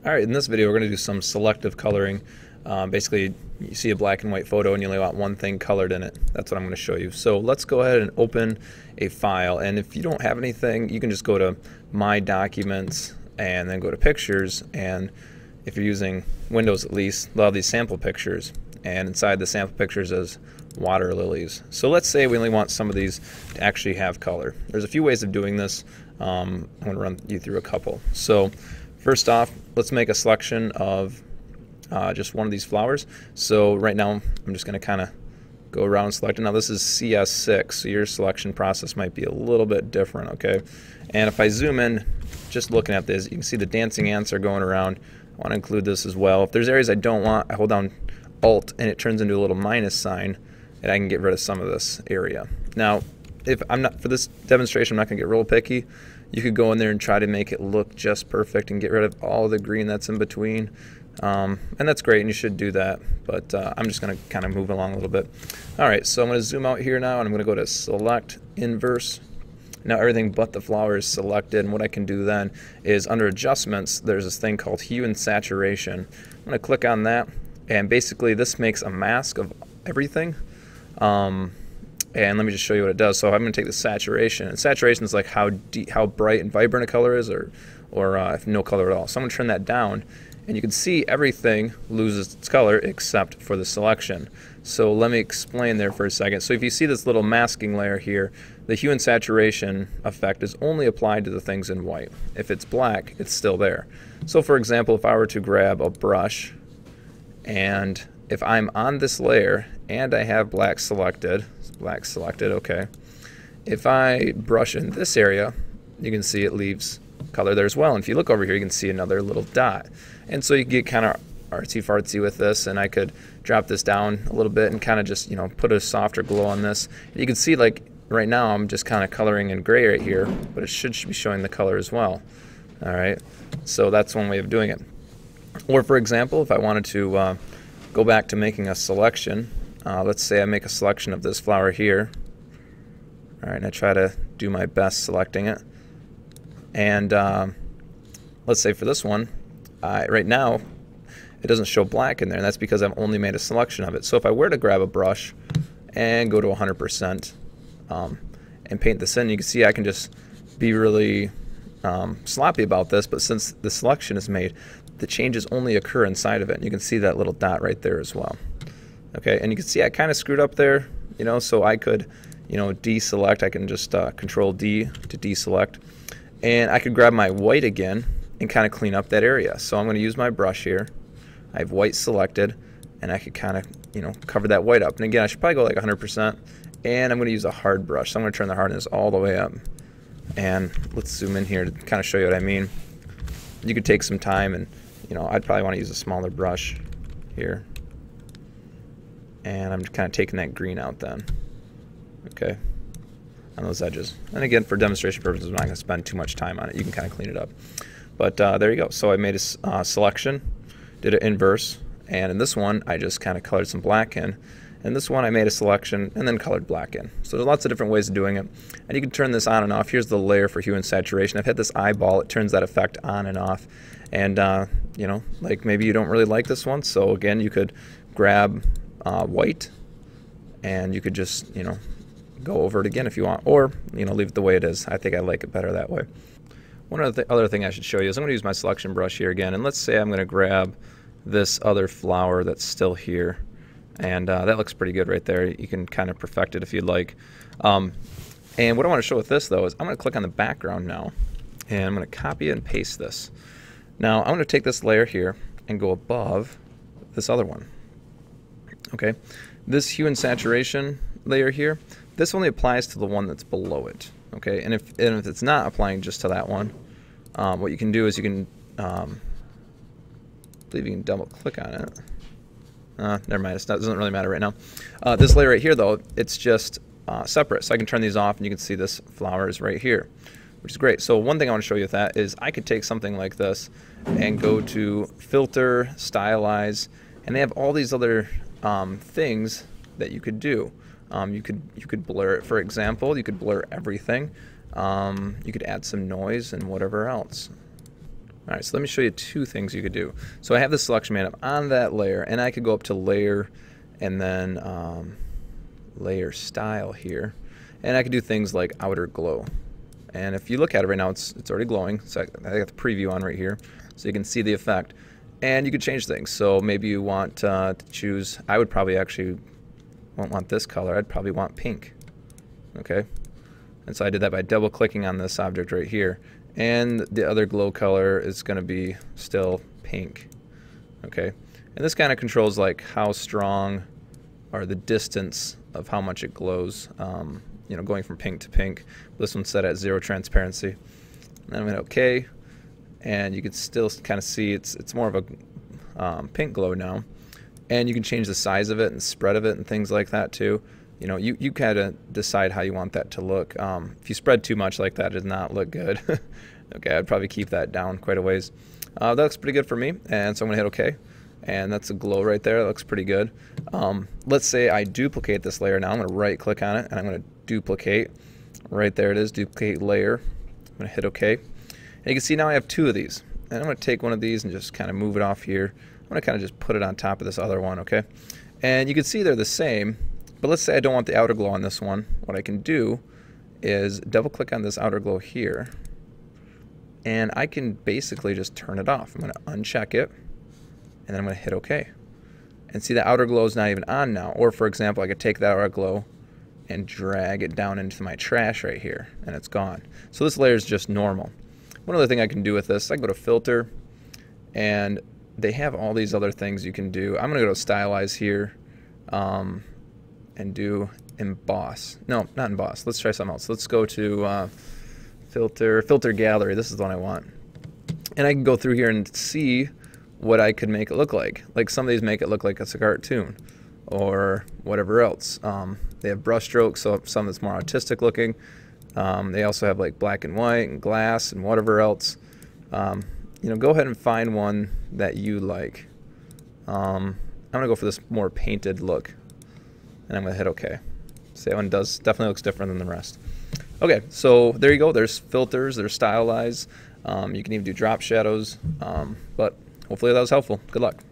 Alright, in this video we're going to do some selective coloring. Basically, you see a black and white photo and you only want one thing colored in it. That's what I'm going to show you. So let's go ahead and open a file, and if you don't have anything, you can just go to My Documents and then go to Pictures, and if you're using Windows at least, they'll have these sample pictures, and inside the sample pictures is water lilies. So let's say we only want some of these to actually have color. There's a few ways of doing this. I'm going to run you through a couple. So first off, let's make a selection of just one of these flowers. So right now I'm just going to kind of go around and select it. Now this is CS6, so your selection process might be a little bit different, okay? And if I zoom in, just looking at this, you can see the dancing ants are going around. I want to include this as well. If there's areas I don't want, I hold down Alt and it turns into a little minus sign, and I can get rid of some of this area. Now, if I'm not, for this demonstration, I'm not going to get real picky. You could go in there and try to make it look just perfect and get rid of all the green that's in between. And that's great, and you should do that. But I'm just going to kind of move along a little bit. All right, so I'm going to zoom out here now, and I'm going to go to Select Inverse. Now everything but the flower is selected, and what I can do then is under Adjustments, there's this thing called Hue and Saturation. I'm going to click on that, and basically this makes a mask of everything. And let me just show you what it does. So I'm going to take the saturation, and saturation is like how bright and vibrant a color is, or if no color at all. So I'm going to turn that down, and you can see everything loses its color except for the selection. So let me explain there for a second. So if you see this little masking layer here, the hue and saturation effect is only applied to the things in white. If it's black, it's still there. So for example, if I were to grab a brush, and if I'm on this layer and I have black selected, okay. If I brush in this area, you can see it leaves color there as well. And if you look over here, you can see another little dot. And so you get kind of artsy-fartsy with this, and I could drop this down a little bit and kind of just, put a softer glow on this. And you can see, like, right now I'm just kind of coloring in gray right here, but it should be showing the color as well. All right, so that's one way of doing it. Or for example, if I wanted to go back to making a selection, let's say I make a selection of this flower here. All right, and I try to do my best selecting it. And let's say for this one, right now it doesn't show black in there, and that's because I've only made a selection of it. So if I were to grab a brush and go to 100% and paint this in, you can see I can just be really sloppy about this, but since the selection is made, the changes only occur inside of it. And you can see that little dot right there as well. Okay, and you can see I kind of screwed up there, so I could, deselect. I can just Control D to deselect, and I could grab my white again and kind of clean up that area. So I'm going to use my brush here. I have white selected, and I could kind of, cover that white up. And again, I should probably go like 100%, and I'm going to use a hard brush. So I'm going to turn the hardness all the way up. And let's zoom in here to kind of show you what I mean. You could take some time, and I'd probably want to use a smaller brush here. And I'm just kind of taking that green out then, okay, on those edges. And again, for demonstration purposes, I'm not going to spend too much time on it. You can kind of clean it up. But there you go. So I made a selection, did an inverse, and in this one, I just kind of colored some black in. In this one, I made a selection and then colored black in. So there's lots of different ways of doing it. And you can turn this on and off. Here's the layer for hue and saturation. I've hit this eyeball. It turns that effect on and off. And, like maybe you don't really like this one. So again, you could grab white, and you could just, go over it again if you want, or, leave it the way it is. I think I like it better that way. One other thing I should show you is I'm going to use my selection brush here again, and let's say I'm going to grab this other flower that's still here, and that looks pretty good right there. You can kind of perfect it if you'd like. And what I want to show with this, though, is I'm going to click on the background now, and I'm going to copy and paste this. Now, I'm going to take this layer here and go above this other one. Okay, this hue and saturation layer here, this only applies to the one that's below it. Okay, and if it's not applying just to that one, what you can do is you can, I believe you can double click on it. Never mind, it doesn't really matter right now. This layer right here, though, it's just separate, so I can turn these off, and you can see this flower is right here, which is great. So one thing I want to show you with that is I could take something like this and go to Filter, Stylize, and they have all these other things that you could do. You could blur it, for example. You could blur everything. You could add some noise and whatever else. All right, so let me show you two things you could do. So I have the selection made up on that layer, and I could go up to layer and then layer style here, and I could do things like outer glow. And if you look at it right now, it's already glowing. So I got the preview on right here, so you can see the effect. And you could change things. So maybe you want to choose. I would probably actually won't want this color. I'd probably want pink. Okay. And so I did that by double clicking on this object right here. And the other glow color is going to be still pink. Okay. And this kind of controls like how strong or the distance of how much it glows. You know, going from pink to pink. This one's set at 0 transparency. And then I'm going to OK. And you can still kind of see it's more of a pink glow now. And you can change the size of it and spread of it and things like that too. You know, you kind of decide how you want that to look. If you spread too much like that, it does not look good. Okay, I'd probably keep that down quite a ways. That looks pretty good for me, and so I'm going to hit OK. And that's a glow right there. That looks pretty good. Let's say I duplicate this layer now. I'm going to right click on it, and I'm going to duplicate. Right there it is, duplicate layer. I'm going to hit OK. And you can see now I have two of these. And I'm going to take one of these and just kind of move it off here. I'm going to kind of just put it on top of this other one, okay? And you can see they're the same. But let's say I don't want the outer glow on this one. What I can do is double click on this outer glow here, and I can basically just turn it off. I'm going to uncheck it, and then I'm going to hit OK. And see the outer glow is not even on now. Or for example, I could take that outer glow and drag it down into my trash right here, and it's gone. So this layer is just normal. One other thing I can do with this, I can go to filter, and they have all these other things you can do. I'm going to go to Stylize here. And do Emboss. No, not Emboss. Let's try something else. Let's go to filter gallery. This is the one I want. And I can go through here and see what I could make it look like. Like some of these make it look like it's a cartoon or whatever else. They have brush strokes, so some that's more artistic looking. They also have like black and white and glass and whatever else. You know, go ahead and find one that you like. I'm gonna go for this more painted look. And I'm going to hit OK. So that one definitely looks different than the rest. Okay, so there you go. There's filters, there's Stylize. You can even do drop shadows. But hopefully that was helpful. Good luck.